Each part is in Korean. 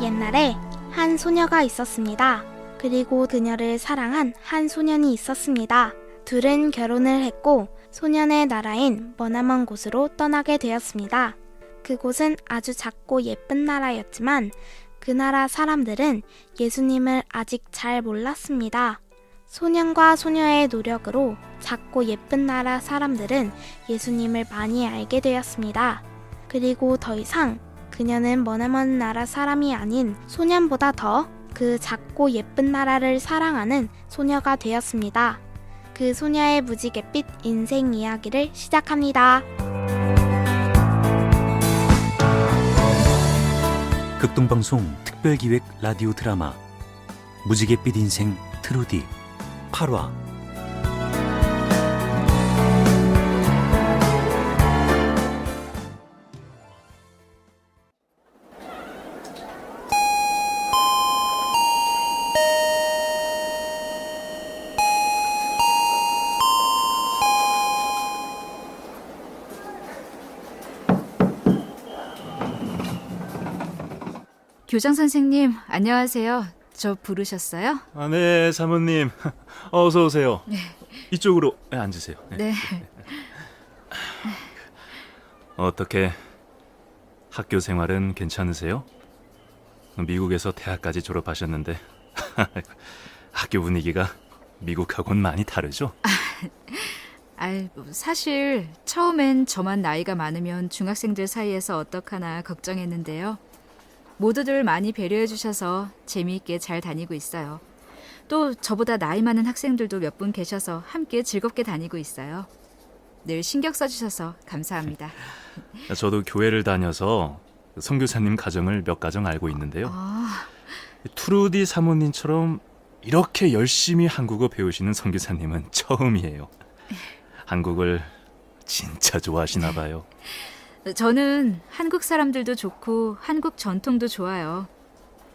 옛날에 한 소녀가 있었습니다. 그리고 그녀를 사랑한 한 소년이 있었습니다. 둘은 결혼을 했고 소년의 나라인 머나먼 곳으로 떠나게 되었습니다. 그곳은 아주 작고 예쁜 나라였지만 그 나라 사람들은 예수님을 아직 잘 몰랐습니다. 소년과 소녀의 노력으로 작고 예쁜 나라 사람들은 예수님을 많이 알게 되었습니다. 그리고 더 이상 그녀는 머나먼 나라 사람이 아닌 소년보다 더 그 작고 예쁜 나라를 사랑하는 소녀가 되었습니다. 그 소녀의 무지갯빛 인생 이야기를 시작합니다. 극동방송 특별기획 라디오 드라마 무지갯빛 인생 트루디 8화. 교장 선생님, 안녕하세요. 저 부르셨어요? 아, 네, 사모님. 어서 오세요. 네. 이쪽으로 앉으세요. 네. 어떻게 학교 생활은 괜찮으세요? 미국에서 대학까지 졸업하셨는데 학교 분위기가 미국하고는 많이 다르죠? 사실 처음엔 저만 나이가 많으면 중학생들 사이에서 어떡하나 걱정했는데요. 모두들 많이 배려해 주셔서 재미있게 잘 다니고 있어요. 또 저보다 나이 많은 학생들도 몇 분 계셔서 함께 즐겁게 다니고 있어요. 늘 신경 써주셔서 감사합니다. 저도 교회를 다녀서 선교사님 가정을 몇 가정 알고 있는데요. 트루디 사모님처럼 이렇게 열심히 한국어 배우시는 선교사님은 처음이에요. 한국을 진짜 좋아하시나 봐요. 저는 한국 사람들도 좋고 한국 전통도 좋아요.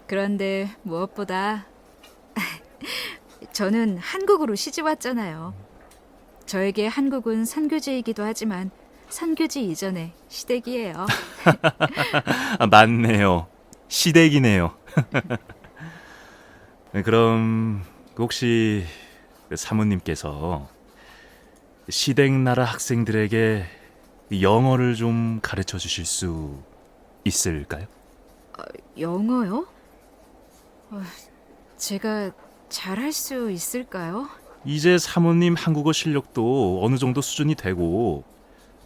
그런데 무엇보다 저는 한국으로 시집 왔잖아요. 저에게 한국은 선교지이기도 하지만 선교지 이전의 시댁이에요. 맞네요. 시댁이네요. 그럼 혹시 사모님께서 시댁 나라 학생들에게 영어를 좀 가르쳐 주실 수 있을까요? 영어요? 제가 잘할 수 있을까요? 이제 사모님 한국어 실력도 어느 정도 수준이 되고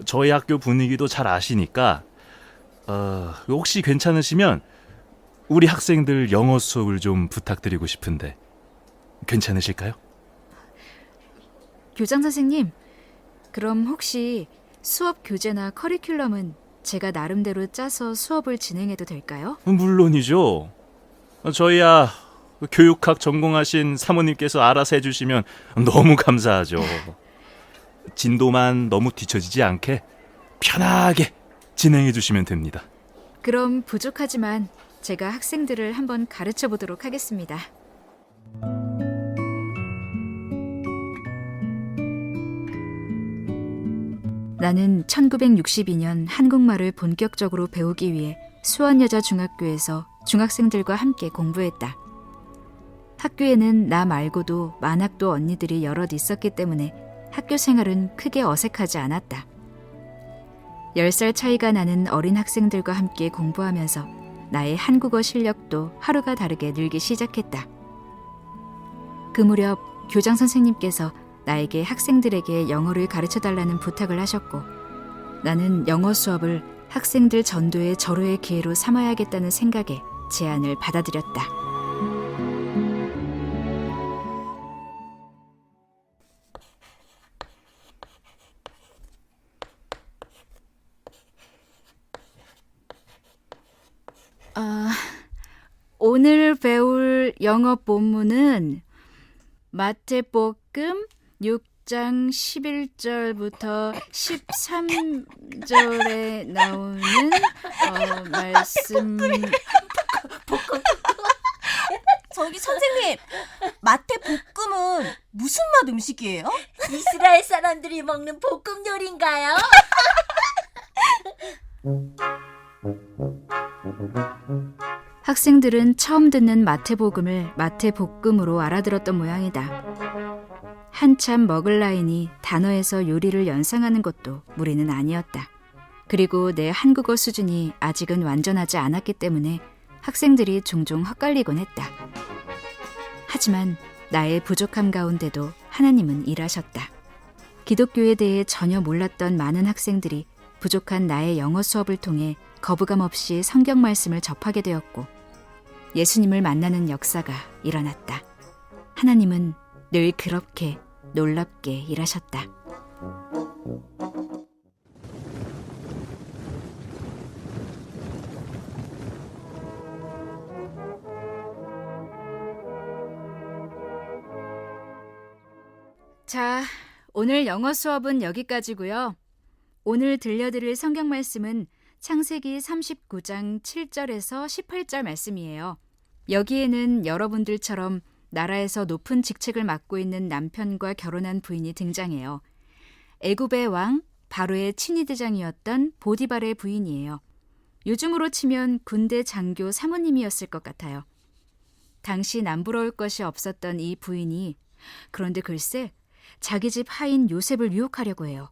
저희 학교 분위기도 잘 아시니까 혹시 괜찮으시면 우리 학생들 영어 수업을 좀 부탁드리고 싶은데 괜찮으실까요? 교장 선생님, 그럼 혹시 수업 교재나 커리큘럼은 제가 나름대로 짜서 수업을 진행해도 될까요? 물론이죠. 저희야 교육학 전공하신 사모님께서 알아서 해주시면 너무 감사하죠. 진도만 너무 뒤처지지 않게 편하게 진행해 주시면 됩니다. 그럼 부족하지만 제가 학생들을 한번 가르쳐 보도록 하겠습니다. 나는 1962년 한국말을 본격적으로 배우기 위해 수원여자중학교에서 중학생들과 함께 공부했다. 학교에는 나 말고도 만학도 언니들이 여럿 있었기 때문에 학교 생활은 크게 어색하지 않았다. 10살 차이가 나는 어린 학생들과 함께 공부하면서 나의 한국어 실력도 하루가 다르게 늘기 시작했다. 그 무렵 교장 선생님께서 나에게 학생들에게 영어를 가르쳐달라는 부탁을 하셨고 나는 영어 수업을 학생들 전도의 절호의 기회로 삼아야겠다는 생각에 제안을 받아들였다. 오늘 배울 영어 본문은 마태복음 6장 11절부터 13절에 나오는 말씀. 저기 선생님, 마태볶음은 무슨 맛 음식이에요? 이스라엘 사람들이 먹는 볶음 요리인가요? 학생들은 처음 듣는 마태복음을 마태볶음으로 알아들었던 모양이다. 한참 먹을 나이니 단어에서 요리를 연상하는 것도 무리는 아니었다. 그리고 내 한국어 수준이 아직은 완전하지 않았기 때문에 학생들이 종종 헛갈리곤 했다. 하지만 나의 부족함 가운데도 하나님은 일하셨다. 기독교에 대해 전혀 몰랐던 많은 학생들이 부족한 나의 영어 수업을 통해 거부감 없이 성경 말씀을 접하게 되었고 예수님을 만나는 역사가 일어났다. 하나님은 늘 그렇게 놀랍게 일하셨다. 자, 오늘 영어 수업은 여기까지고요. 오늘 들려드릴 성경 말씀은 창세기 39장 7절에서 18절 말씀이에요. 여기에는 여러분들처럼 나라에서 높은 직책을 맡고 있는 남편과 결혼한 부인이 등장해요. 애굽의 왕 바로의 친위대장이었던 보디발의 부인이에요. 요즘으로 치면 군대 장교 사모님이었을 것 같아요. 당시 남부러울 것이 없었던 이 부인이 그런데 글쎄 자기 집 하인 요셉을 유혹하려고 해요.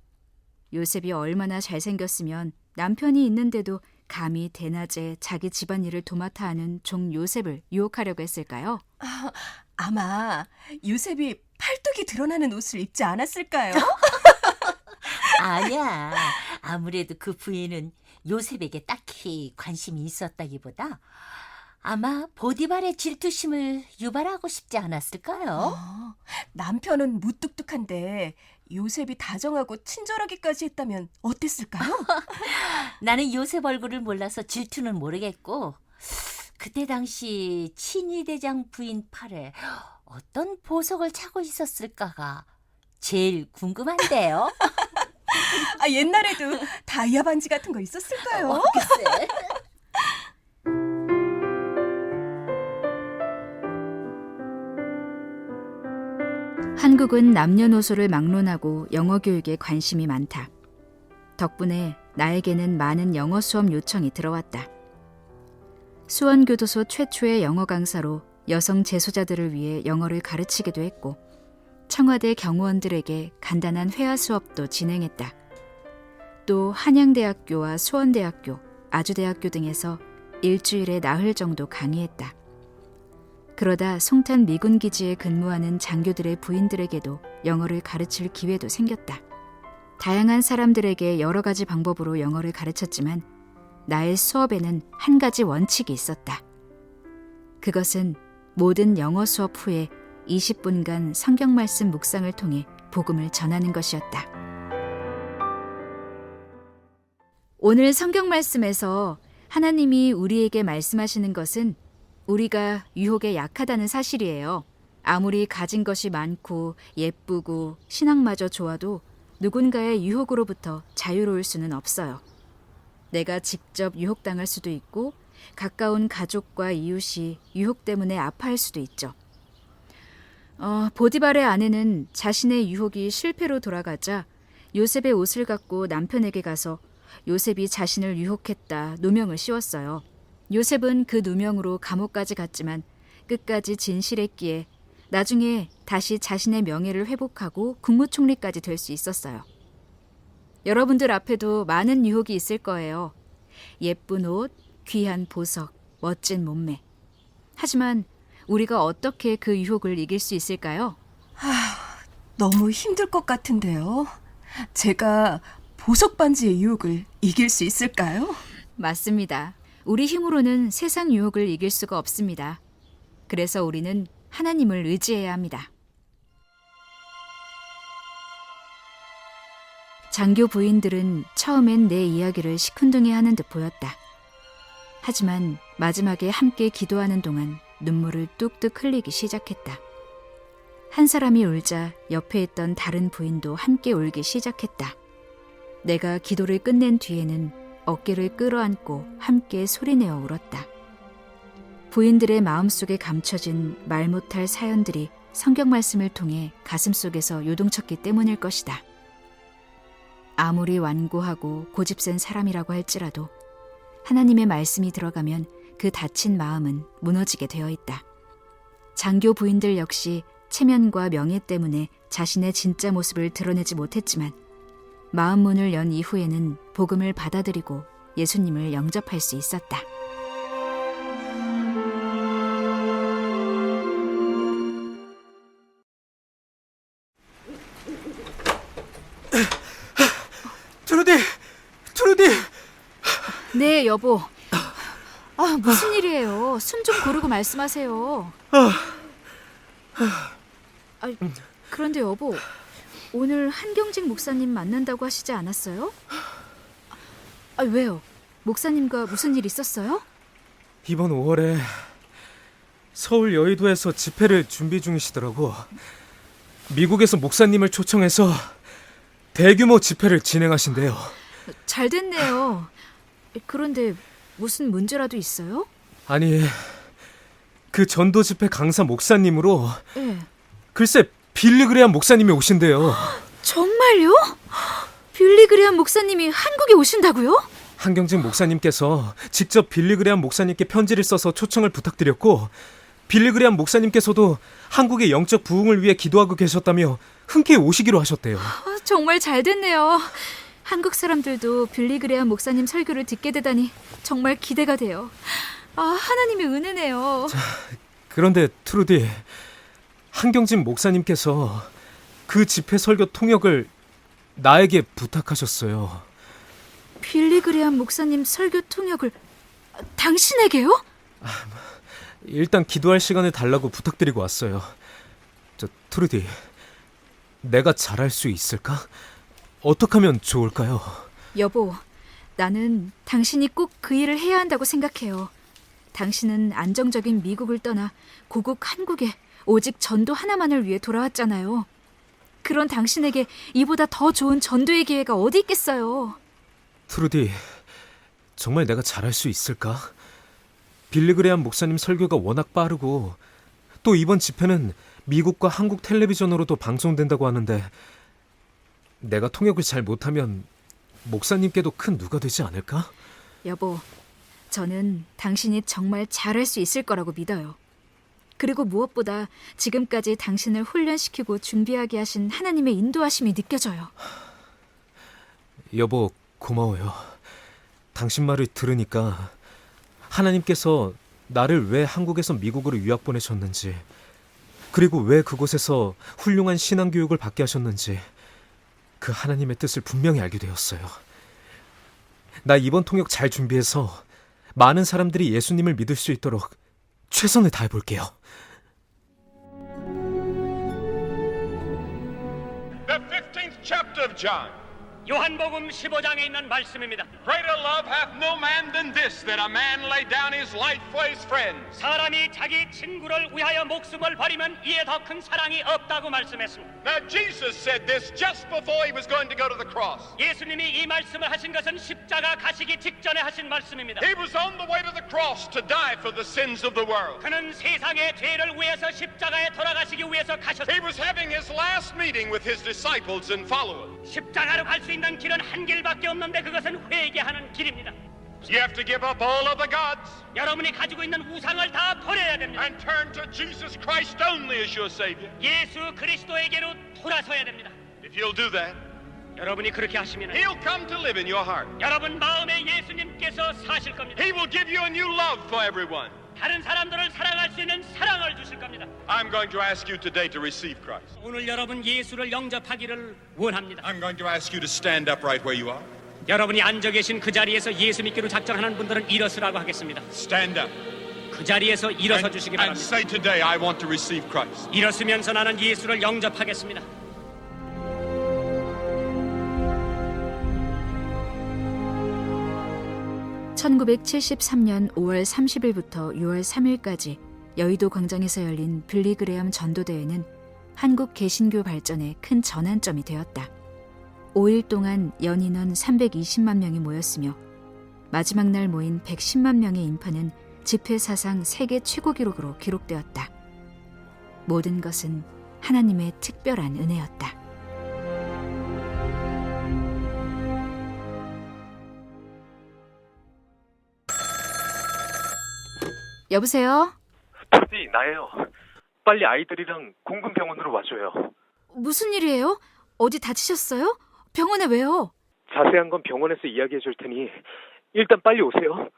요셉이 얼마나 잘생겼으면 남편이 있는데도 감히 대낮에 자기 집안일을 도맡아 하는 종 요셉을 유혹하려고 했을까요? 아마 요셉이 팔뚝이 드러나는 옷을 입지 않았을까요? 아니야. 아무래도 그 부인은 요셉에게 딱히 관심이 있었다기보다 아마 보디발의 질투심을 유발하고 싶지 않았을까요? 남편은 무뚝뚝한데 요셉이 다정하고 친절하기까지 했다면 어땠을까요? 나는 요셉 얼굴을 몰라서 질투는 모르겠고 그때 당시 친위대장 부인 팔에 어떤 보석을 차고 있었을까가 제일 궁금한데요. 옛날에도 다이아 반지 같은 거 있었을까요? 글쎄. 한국은 남녀노소를 막론하고 영어 교육에 관심이 많다. 덕분에 나에게는 많은 영어 수업 요청이 들어왔다. 수원교도소 최초의 영어 강사로 여성 재소자들을 위해 영어를 가르치기도 했고 청와대 경호원들에게 간단한 회화 수업도 진행했다. 또 한양대학교와 수원대학교, 아주대학교 등에서 일주일에 나흘 정도 강의했다. 그러다 송탄 미군 기지에 근무하는 장교들의 부인들에게도 영어를 가르칠 기회도 생겼다. 다양한 사람들에게 여러 가지 방법으로 영어를 가르쳤지만 나의 수업에는 한 가지 원칙이 있었다. 그것은 모든 영어 수업 후에 20분간 성경 말씀 묵상을 통해 복음을 전하는 것이었다. 오늘 성경 말씀에서 하나님이 우리에게 말씀하시는 것은 우리가 유혹에 약하다는 사실이에요. 아무리 가진 것이 많고 예쁘고 신앙마저 좋아도 누군가의 유혹으로부터 자유로울 수는 없어요. 내가 직접 유혹당할 수도 있고 가까운 가족과 이웃이 유혹 때문에 아파할 수도 있죠. 보디발의 아내는 자신의 유혹이 실패로 돌아가자 요셉의 옷을 갖고 남편에게 가서 요셉이 자신을 유혹했다 누명을 씌웠어요. 요셉은 그 누명으로 감옥까지 갔지만 끝까지 진실했기에 나중에 다시 자신의 명예를 회복하고 국무총리까지 될 수 있었어요. 여러분들 앞에도 많은 유혹이 있을 거예요. 예쁜 옷, 귀한 보석, 멋진 몸매. 하지만 우리가 어떻게 그 유혹을 이길 수 있을까요? 너무 힘들 것 같은데요. 제가 보석 반지의 유혹을 이길 수 있을까요? 맞습니다. 우리 힘으로는 세상 유혹을 이길 수가 없습니다. 그래서 우리는 하나님을 의지해야 합니다. 장교 부인들은 처음엔 내 이야기를 시큰둥해하는 듯 보였다. 하지만 마지막에 함께 기도하는 동안 눈물을 뚝뚝 흘리기 시작했다. 한 사람이 울자 옆에 있던 다른 부인도 함께 울기 시작했다. 내가 기도를 끝낸 뒤에는 어깨를 끌어안고 함께 소리내어 울었다. 부인들의 마음속에 감춰진 말 못할 사연들이 성경 말씀을 통해 가슴속에서 요동쳤기 때문일 것이다. 아무리 완고하고 고집센 사람이라고 할지라도 하나님의 말씀이 들어가면 그 다친 마음은 무너지게 되어 있다. 장교 부인들 역시 체면과 명예 때문에 자신의 진짜 모습을 드러내지 못했지만 마음 문을 연 이후에는 복음을 받아들이고 예수님을 영접할 수 있었다. 트루디! 네, 여보. 무슨 일이에요? 숨 좀 고르고 말씀하세요. 그런데 여보, 오늘 한경직 목사님 만난다고 하시지 않았어요? 왜요? 목사님과 무슨 일 있었어요? 이번 5월에 서울 여의도에서 집회를 준비 중이시더라고. 미국에서 목사님을 초청해서 대규모 집회를 진행하신대요. 잘 됐네요. 그런데 무슨 문제라도 있어요? 아니, 그 전도 집회 강사 목사님으로 네. 글쎄 빌리그레암 목사님이 오신대요. 정말요? 빌리그레암 목사님이 한국에 오신다고요? 한경직 목사님께서 직접 빌리그레암 목사님께 편지를 써서 초청을 부탁드렸고, 빌리그레암 목사님께서도 한국의 영적 부흥을 위해 기도하고 계셨다며 흔쾌히 오시기로 하셨대요. 정말 잘 됐네요. 한국 사람들도 빌리그레암 목사님 설교를 듣게 되다니 정말 기대가 돼요. 하나님의 은혜네요. 그런데 트루디, 한경직 목사님께서 그 집회 설교 통역을 나에게 부탁하셨어요. 빌리그레암 목사님 설교 통역을 당신에게요? 일단 기도할 시간을 달라고 부탁드리고 왔어요. 트루디, 내가 잘할 수 있을까? 어떻게 하면 좋을까요? 여보, 나는 당신이 꼭 그 일을 해야 한다고 생각해요. 당신은 안정적인 미국을 떠나 고국 한국에 오직 전도 하나만을 위해 돌아왔잖아요. 그런 당신에게 이보다 더 좋은 전도의 기회가 어디 있겠어요. 트루디, 정말 내가 잘할 수 있을까? 빌리그레암 목사님 설교가 워낙 빠르고, 또 이번 집회는 미국과 한국 텔레비전으로도 방송된다고 하는데, 내가 통역을 잘 못하면 목사님께도 큰 누가 되지 않을까? 여보, 저는 당신이 정말 잘할 수 있을 거라고 믿어요. 그리고 무엇보다 지금까지 당신을 훈련시키고 준비하게 하신 하나님의 인도하심이 느껴져요. 여보, 고마워요. 당신 말을 들으니까 하나님께서 나를 왜 한국에서 미국으로 유학 보내셨는지, 그리고 왜 그곳에서 훌륭한 신앙교육을 받게 하셨는지 그 하나님의 뜻을 분명히 알게 되었어요. 나 이번 통역 잘 준비해서 많은 사람들이 예수님을 믿을 수 있도록 최선을 다해볼게요. The 15th chapter of John. 요한복음 15장에 있는 말씀입니다. Greater love hath no man than this, that a man lay down his life for his friends. 사람이 자기 친구를 위하여 목숨을 버리면 이에 더 큰 사랑이 없다고 말씀했습니다. Now Jesus said this just before he was going to go to the cross. 예수님이 이 말씀을 하신 것은 십자가 가시기 직전에 하신 말씀입니다. He was on the way to the cross to die for the sins of the world. 그는 세상의 죄를 위해서 십자가에 돌아가시기 위해서 He 가셨습니다. was having his last meeting with his disciples and followers. 십자가로 갈 수 있는 길은 한 길밖에 없는데 그것은 회개하는 길입니다. You have to give up all other gods 여러분이 가지고 있는 우상을 다 버려야 됩니다. and turn to Jesus Christ only as your Savior. 예수 그리스도에게로 돌아서야 됩니다. If you'll do that, 여러분이 그렇게 하시면 He'll come to live in your heart. 여러분 마음에 예수님께서 사실 겁니다. He will give you a new love for everyone. 다른 사람들을 사랑할 수 있는 사랑을 주실 겁니다. I'm going to ask you today to receive Christ. 오늘 여러분 예수를 영접하기를 원합니다. I'm going to ask you to stand up right where you are. 여러분이 앉아 계신 그 자리에서 예수 믿기로 작정하는 분들은 일어서라고 하겠습니다. Stand up 그 자리에서 일어서 주시기 and 바랍니다. say today, I want to receive Christ. 일어서면서 나는 예수를 영접하겠습니다. (1973년 5월 30일부터 6월 3일까지) 여의도 광장에서 열린 빌리그레암 전도대회는 한국 개신교 발전에 큰 전환점이 되었다. 5일 동안 연인원 320만 명이 모였으며 마지막 날 모인 110만 명의 인파는 집회 사상 세계 최고 기록으로 기록되었다. 모든 것은 하나님의 특별한 은혜였다. 여보세요? 트루디, 나예요. 빨리 아이들이랑 공군병원으로 와줘요. 무슨 일이에요? 어디 다치셨어요? 병원에 왜요? 자세한 건 병원에서 이야기해 줄 테니 일단 빨리 오세요.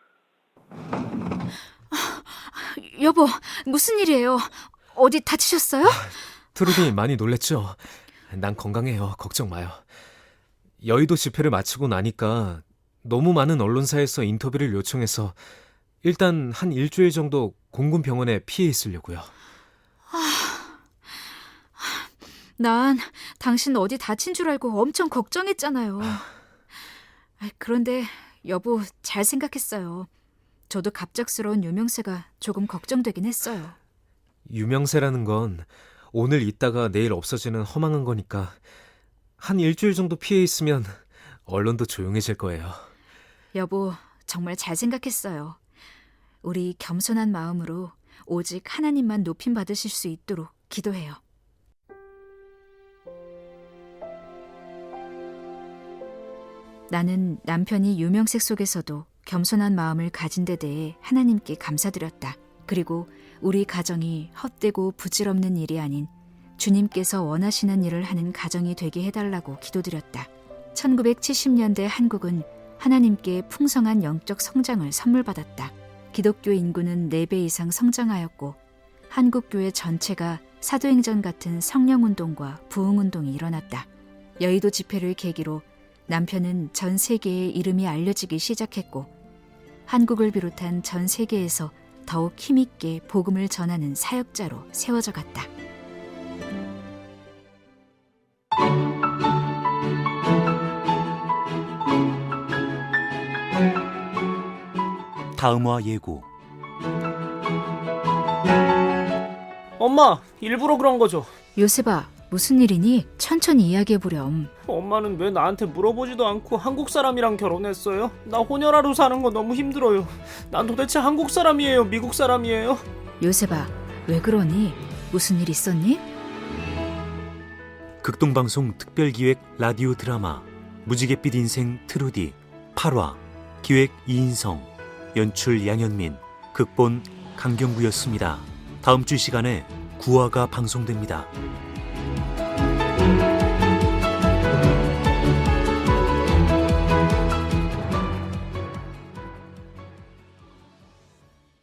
여보, 무슨 일이에요? 어디 다치셨어요? 트루디, 많이 놀랬죠? 난 건강해요. 걱정 마요. 여의도 집회를 마치고 나니까 너무 많은 언론사에서 인터뷰를 요청해서 일단 한 일주일 정도 공군병원에 피해 있으려고요. 난 당신 어디 다친 줄 알고 엄청 걱정했잖아요. 그런데 여보, 잘 생각했어요. 저도 갑작스러운 유명세가 조금 걱정되긴 했어요. 유명세라는 건 오늘 있다가 내일 없어지는 허망한 거니까 한 일주일 정도 피해 있으면 언론도 조용해질 거예요. 여보, 정말 잘 생각했어요. 우리 겸손한 마음으로 오직 하나님만 높임 받으실 수 있도록 기도해요. 나는 남편이 유명색 속에서도 겸손한 마음을 가진 데 대해 하나님께 감사드렸다. 그리고 우리 가정이 헛되고 부질없는 일이 아닌 주님께서 원하시는 일을 하는 가정이 되게 해달라고 기도드렸다. 1970년대 한국은 하나님께 풍성한 영적 성장을 선물받았다. 기독교 인구는 4배 이상 성장하였고 한국교회 전체가 사도행전 같은 성령운동과 부흥운동이 일어났다. 여의도 집회를 계기로 남편은 전 세계에 이름이 알려지기 시작했고 한국을 비롯한 전 세계에서 더욱 힘있게 복음을 전하는 사역자로 세워져 갔다. 다음화 예고. 엄마, 일부러 그런 거죠. 요셉아, 무슨 일이니? 천천히 이야기해보렴. 엄마는 왜 나한테 물어보지도 않고 한국 사람이랑 결혼했어요? 나 혼혈아로 사는 거 너무 힘들어요. 난 도대체 한국 사람이에요, 미국 사람이에요? 요셉아, 왜 그러니? 무슨 일 있었니? 극동방송 특별기획 라디오 드라마 무지갯빛 인생 트루디 8화 기획 이인성 연출 양현민 극본 강경구였습니다. 다음 주 시간에 9화가 방송됩니다.